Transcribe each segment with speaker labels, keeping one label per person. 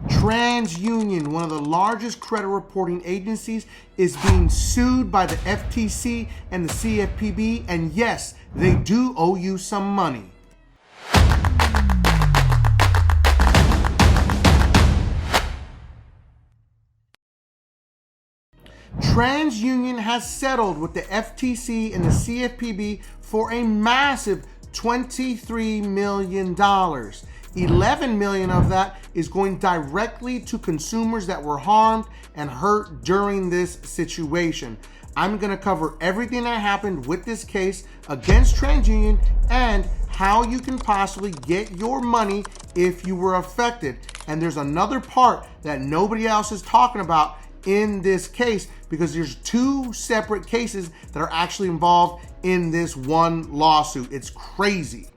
Speaker 1: TransUnion, one of the largest credit reporting agencies, is being sued by the FTC and the CFPB, and yes, they do owe you some money. TransUnion has settled with the FTC and the CFPB for a massive $23 million. $11 million of that is going directly to consumers that were harmed and hurt during this situation. I'm going to cover everything that happened with this case against TransUnion and how you can possibly get your money if you were affected. And there's another part that nobody else is talking about in this case, because there's two separate cases that are actually involved in this one lawsuit. It's crazy.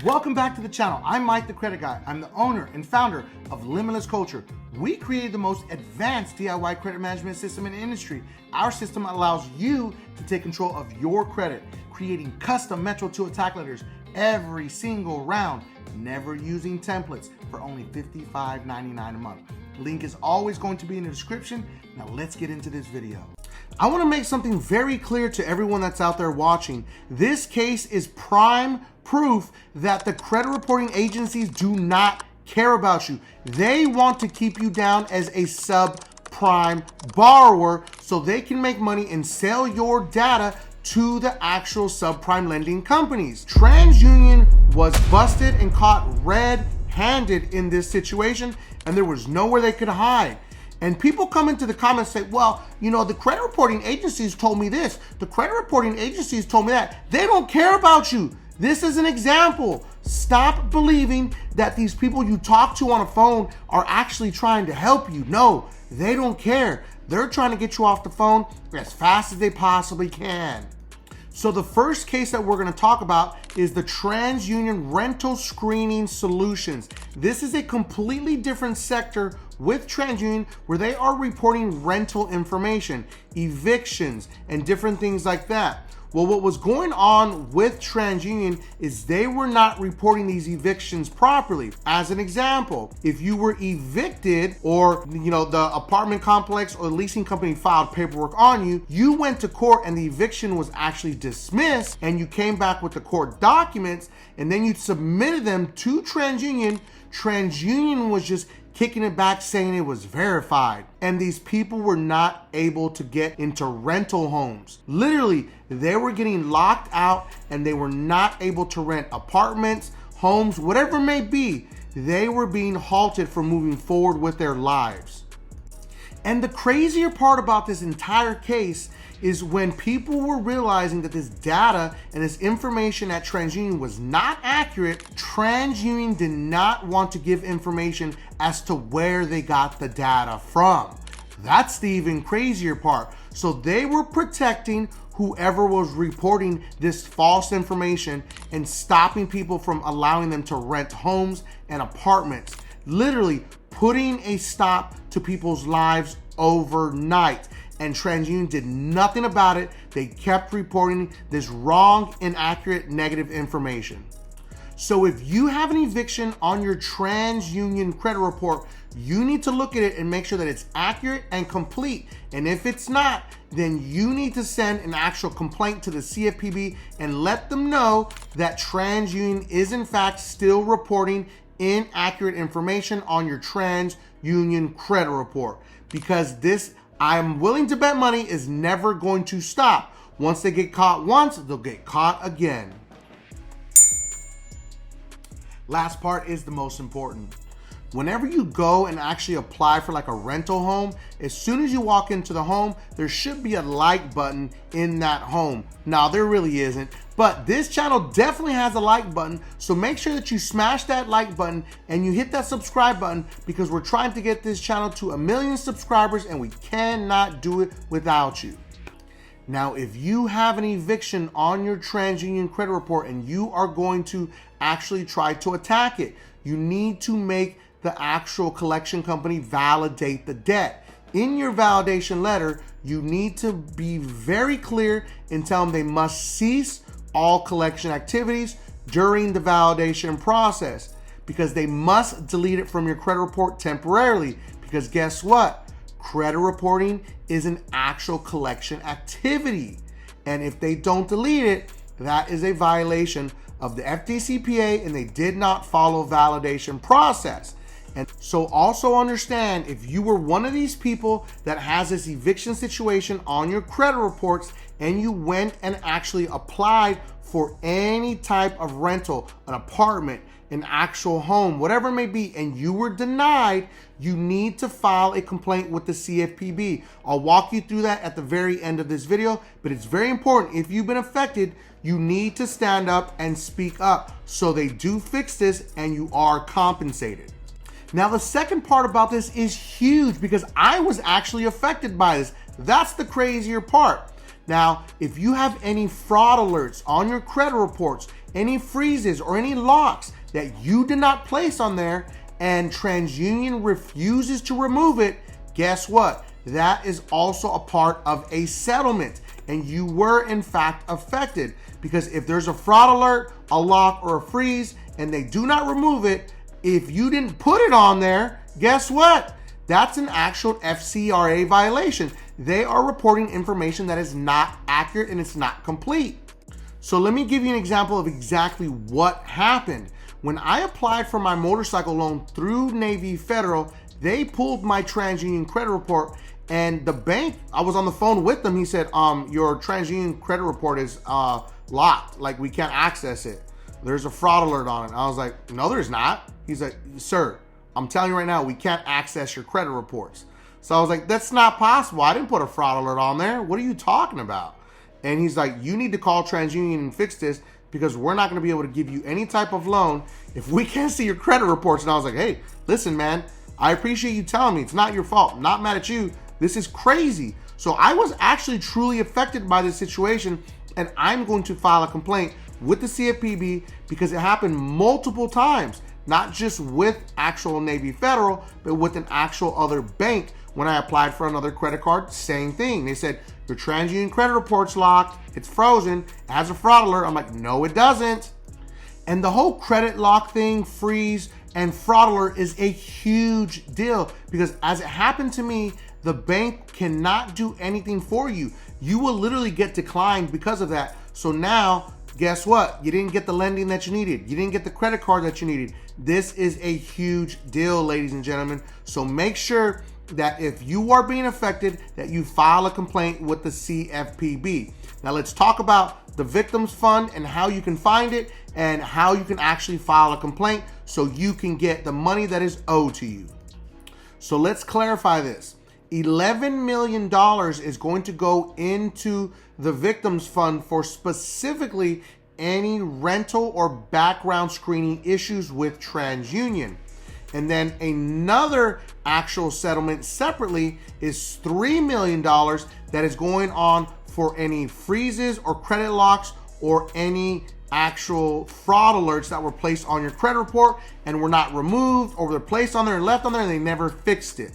Speaker 1: Welcome back to the channel. I'm Mike the Credit Guy. I'm the owner and founder of Limitless Culture. We created the most advanced DIY credit management system in the industry. Our system allows you to take control of your credit, creating custom Metro 2 attack letters every single round, never using templates, for only $55.99 a month. Link is always going to be in the description. Now let's get into this video. I want to make something very clear to everyone that's out there watching. This case is prime proof that the credit reporting agencies do not care about you. They want to keep you down as a subprime borrower so they can make money and sell your data to the actual subprime lending companies. TransUnion was busted and caught red-handed in this situation, and there was nowhere they could hide. And people come into the comments and say, well, you know, the credit reporting agencies told me this, the credit reporting agencies told me that. They don't care about you. This is an example. Stop believing that these people you talk to on a phone are actually trying to help you. No, they don't care. They're trying to get you off the phone as fast as they possibly can. So the first case that we're going to talk about is the TransUnion Rental Screening Solutions. This is a completely different sector with TransUnion where they are reporting rental information, evictions, and different things like that. Well, what was going on with TransUnion is they were not reporting these evictions properly. As an example, if you were evicted or, you know, the apartment complex or the leasing company filed paperwork on you, you went to court and the eviction was actually dismissed and you came back with the court documents and then you submitted them to TransUnion. TransUnion was just kicking it back saying it was verified. And these people were not able to get into rental homes. Literally, they were getting locked out and they were not able to rent apartments, homes, whatever it may be. They were being halted from moving forward with their lives. And the crazier part about this entire case is when people were realizing that this data and this information at TransUnion was not accurate, TransUnion did not want to give information as to where they got the data from. That's the even crazier part. So they were protecting whoever was reporting this false information and stopping people from allowing them to rent homes and apartments, literally putting a stop to people's lives overnight. And TransUnion did nothing about it. They kept reporting this wrong, inaccurate, negative information. So if you have an eviction on your TransUnion credit report, you need to look at it and make sure that it's accurate and complete. And if it's not, then you need to send an actual complaint to the CFPB and let them know that TransUnion is in fact still reporting inaccurate information on your TransUnion credit report. Because this, I'm willing to bet money, is never going to stop. Once they get caught once, they'll get caught again. Last part is the most important. Whenever you go and actually apply for like a rental home, as soon as you walk into the home, there should be a like button in that home. Now, there really isn't, but this channel definitely has a like button. So make sure that you smash that like button and you hit that subscribe button, because we're trying to get this channel to 1 million subscribers and we cannot do it without you. Now, if you have an eviction on your TransUnion credit report and you are going to actually try to attack it, you need to make the actual collection company validate the debt. In your validation letter, you need to be very clear and tell them they must cease all collection activities during the validation process. because they must delete it from your credit report temporarily, because guess what? Credit reporting is an actual collection activity. And if they don't delete it, that is a violation of the FDCPA, and they did not follow validation process. And so also understand, if you were one of these people that has this eviction situation on your credit reports and you went and actually applied for any type of rental, an apartment, an actual home, whatever it may be, and you were denied, you need to file a complaint with the CFPB. I'll walk you through that at the very end of this video, but it's very important. If you've been affected, you need to stand up and speak up so they do fix this and you are compensated. Now, the second part about this is huge because I was actually affected by this. That's the crazier part. Now, if you have any fraud alerts on your credit reports, any freezes or any locks that you did not place on there and TransUnion refuses to remove it, guess what? That is also a part of a settlement, and you were in fact affected, because if there's a fraud alert, a lock, or a freeze and they do not remove it, if you didn't put it on there, guess what? That's an actual FCRA violation. They are reporting information that is not accurate and it's not complete. So let me give you an example of exactly what happened. When I applied for my motorcycle loan through Navy Federal, they pulled my TransUnion credit report, and the bank, I was on the phone with them, he said, your TransUnion credit report is locked, like we can't access it. There's a fraud alert on it. And I was like, no, there's not. He's like, sir, I'm telling you right now, we can't access your credit reports. So I was like, that's not possible. I didn't put a fraud alert on there. What are you talking about? And he's like, you need to call TransUnion and fix this, because we're not going to be able to give you any type of loan if we can't see your credit reports. And I was like, hey, listen, man, I appreciate you telling me. It's not your fault. I'm not mad at you. This is crazy. So I was actually truly affected by this situation, and I'm going to file a complaint with the CFPB because it happened multiple times, not just with actual Navy Federal, but with an actual other bank. When I applied for another credit card, same thing. They said, your TransUnion credit report's locked, it's frozen, it has a fraud alert. I'm like, no, it doesn't. And the whole credit lock thing, freeze, and fraud alert is a huge deal, because as it happened to me, the bank cannot do anything for you. You will literally get declined because of that. So now, guess what? You didn't get the lending that you needed. You didn't get the credit card that you needed. This is a huge deal, ladies and gentlemen. So make sure that if you are being affected, that you file a complaint with the CFPB. Now let's talk about the Victims Fund and how you can find it and how you can actually file a complaint so you can get the money that is owed to you. So let's clarify this. $11 million is going to go into the Victims Fund for specifically any rental or background screening issues with TransUnion. And then another actual settlement separately is $3 million that is going on for any freezes or credit locks or any actual fraud alerts that were placed on your credit report and were not removed, or they're placed on there and left on there and they never fixed it.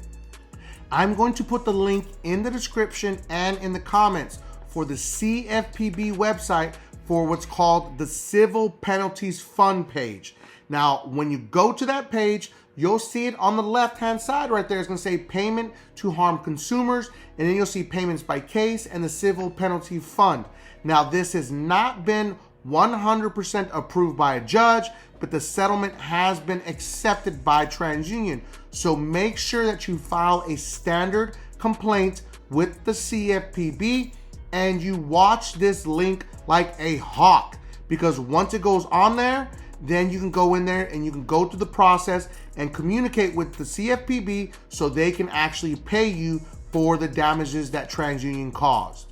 Speaker 1: I'm going to put the link in the description and in the comments for the CFPB website for what's called the Civil Penalties Fund page. Now, when you go to that page, you'll see it on the left-hand side right there. It's going to say payment to harm consumers, and then you'll see payments by case and the Civil Penalty Fund. Now, this has not been 100% approved by a judge, but the settlement has been accepted by TransUnion. So make sure that you file a standard complaint with the CFPB and you watch this link like a hawk, because once it goes on there, then you can go in there and you can go through the process and communicate with the CFPB so they can actually pay you for the damages that TransUnion caused.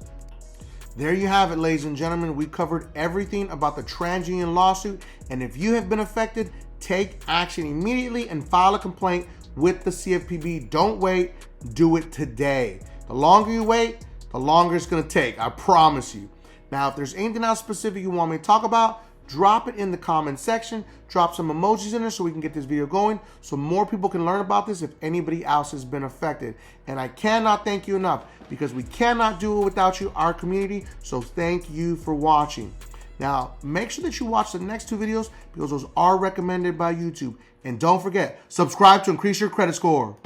Speaker 1: There you have it, ladies and gentlemen. We covered everything about the TransUnion lawsuit, and if you have been affected, take action immediately and file a complaint with the CFPB. Don't wait, do it today. The longer you wait, the longer it's gonna take, I promise you. Now, if there's anything else specific you want me to talk about, drop it in the comment section, drop some emojis in there so we can get this video going so more people can learn about this if anybody else has been affected. And I cannot thank you enough, because we cannot do it without you, our community. So thank you for watching. Now, make sure that you watch the next two videos because those are recommended by YouTube. And don't forget, subscribe to increase your credit score.